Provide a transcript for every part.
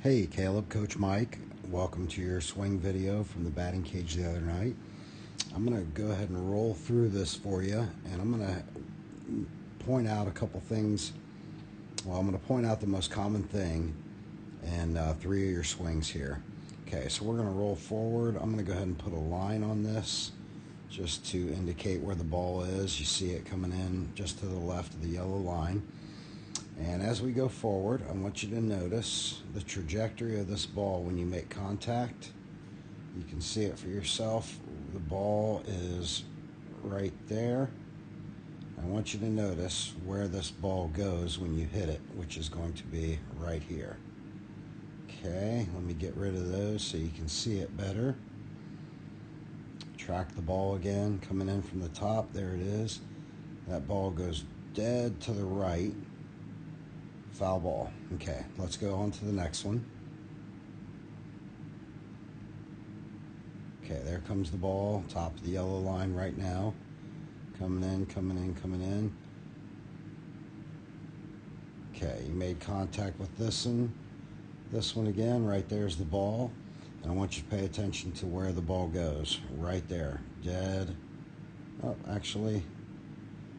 Hey Caleb, Coach Mike. Welcome to your swing video from the batting cage the other night. I'm going to go ahead and roll through this for you, and I'm going to point out a couple things. Well, I'm going to point out the most common thing in 3 of your swings here. Okay, so we're going to roll forward. I'm going to go ahead and put a line on this just to indicate where the ball is. You see it coming in just to the left of the yellow line. And as we go forward, I want you to notice the trajectory of this ball when you make contact. You can see it for yourself. The ball is right there. I want you to notice where this ball goes when you hit it, which is going to be right here. Okay, let me get rid of those so you can see it better. Track the ball again, coming in from the top. There it is. That ball goes dead to the right. Foul ball. Okay, let's go on to the next one. Okay, there comes the ball, top of the yellow line right now. Coming in, coming in, coming in. Okay, you made contact with this one. This one again, right there's the ball. And I want you to pay attention to where the ball goes. Right there, dead. Oh, actually,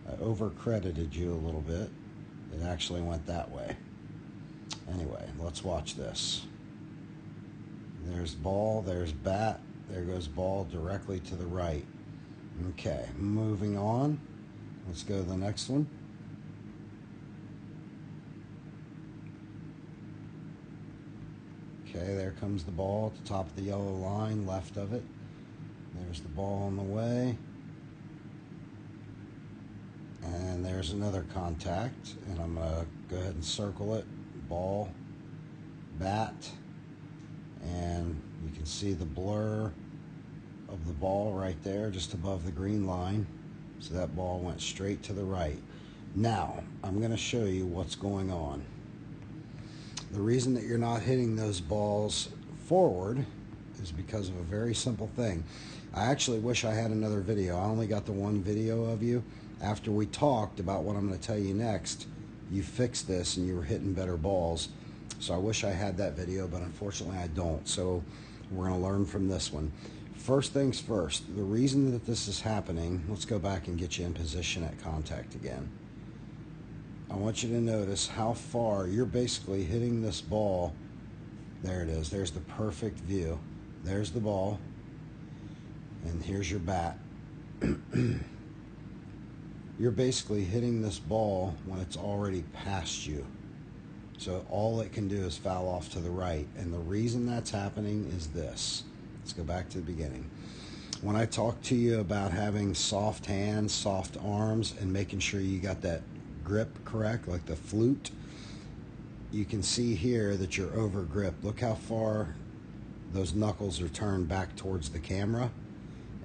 I over-credited you a little bit. It actually went that way. Anyway, let's watch this. There's ball, there's bat, there goes ball directly to the right. Okay, moving on. Let's go to the next one. Okay, there comes the ball at the top of the yellow line, left of it. There's the ball on the way. And there's another contact, and I'm going to go ahead and circle it. Ball, bat, and you can see the blur of the ball right there just above the green line. So that ball went straight to the right. Now, I'm going to show you what's going on. The reason that you're not hitting those balls forward is because of a very simple thing. I actually wish I had another video. I only got the one video of you. After we talked about what I'm going to tell you next, you fixed this and you were hitting better balls. So I wish I had that video, but unfortunately I don't. So we're going to learn from this one. First things first, the reason that this is happening, let's go back and get you in position at contact again. I want you to notice how far you're basically hitting this ball. There it is. There's the perfect view. There's the ball. And here's your bat. You're basically hitting this ball when it's already past you. So all it can do is foul off to the right. And the reason that's happening is this. Let's go back to the beginning. When I talked to you about having soft hands, soft arms, and making sure you got that grip correct, like the flute, you can see here that you're over gripped. Look how far those knuckles are turned back towards the camera.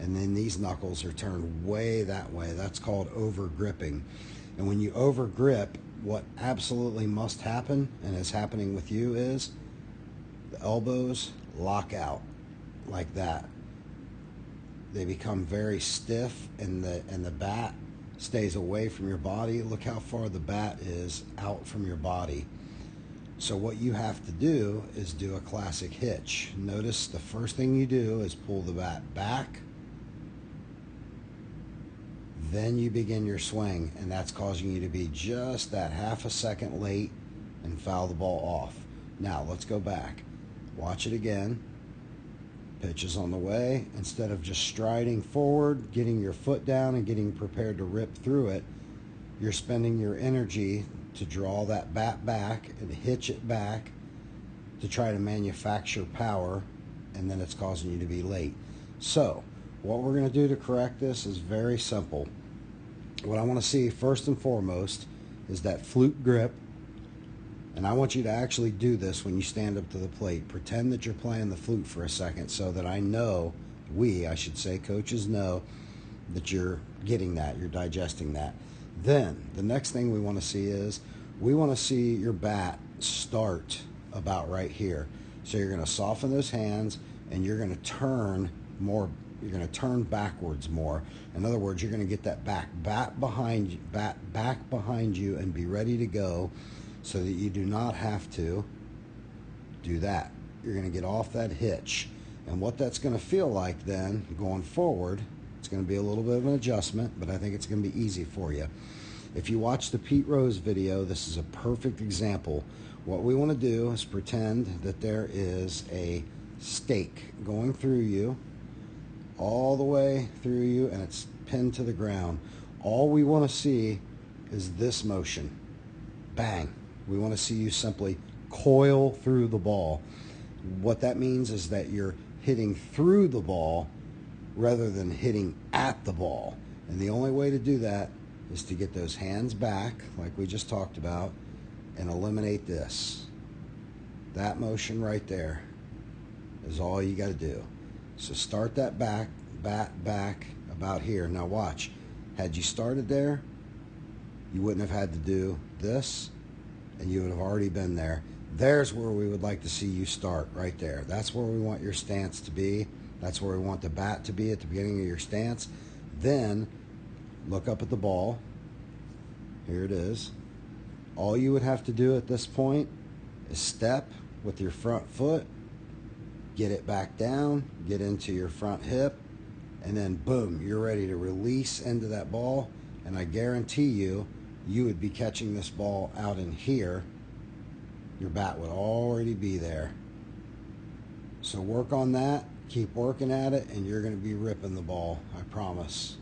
And then these knuckles are turned way that way. That's called over gripping. And when you over grip, what absolutely must happen, and is happening with you, is the elbows lock out like that. They become very stiff, and the bat stays away from your body. Look how far the bat is out from your body. So what you have to do is do a classic hitch. Notice the first thing you do is pull the bat back. Then you begin your swing, and that's causing you to be just that half a second late and foul the ball off. Now, let's go back. Watch it again. Pitch is on the way. Instead of just striding forward, getting your foot down and getting prepared to rip through it, you're spending your energy to draw that bat back and hitch it back to try to manufacture power, and then it's causing you to be late. So, what we're going to do to correct this is very simple. What I want to see first and foremost is that flute grip, and I want you to actually do this when you stand up to the plate. Pretend that you're playing the flute for a second so that I know, I should say, coaches know that you're getting that, you're digesting that. Then, the next thing we want to see is, we want to see your bat start about right here. So you're going to soften those hands, and you're going to turn more. You're going to turn backwards more. In other words, you're going to get that bat behind you and be ready to go, so that you do not have to Do that. You're going to get off that hitch. And what that's going to feel like then, going forward, it's going to be a little bit of an adjustment, but I think it's going to be easy for you. If you watch the Pete Rose video, this is a perfect example. What we want to do is pretend that there is a stake going through you, all the way through you, and it's pinned to the ground. All we want to see is this motion. Bang. We want to see you simply coil through the ball. What that means is that you're hitting through the ball rather than hitting at the ball. And the only way to do that is to get those hands back, like we just talked about, and eliminate this. That motion right there is all you got to do. So start that back about here. Now watch. Had you started there, you wouldn't have had to do this, and you would have already been there. There's where we would like to see you start, right there. That's where we want your stance to be. That's where we want the bat to be at the beginning of your stance. Then look up at the ball. Here it is. All you would have to do at this point is step with your front foot, get it back down, get into your front hip, and then boom, you're ready to release into that ball. And I guarantee you, you would be catching this ball out in here. Your bat would already be there. So work on that, keep working at it, and you're going to be ripping the ball, I promise.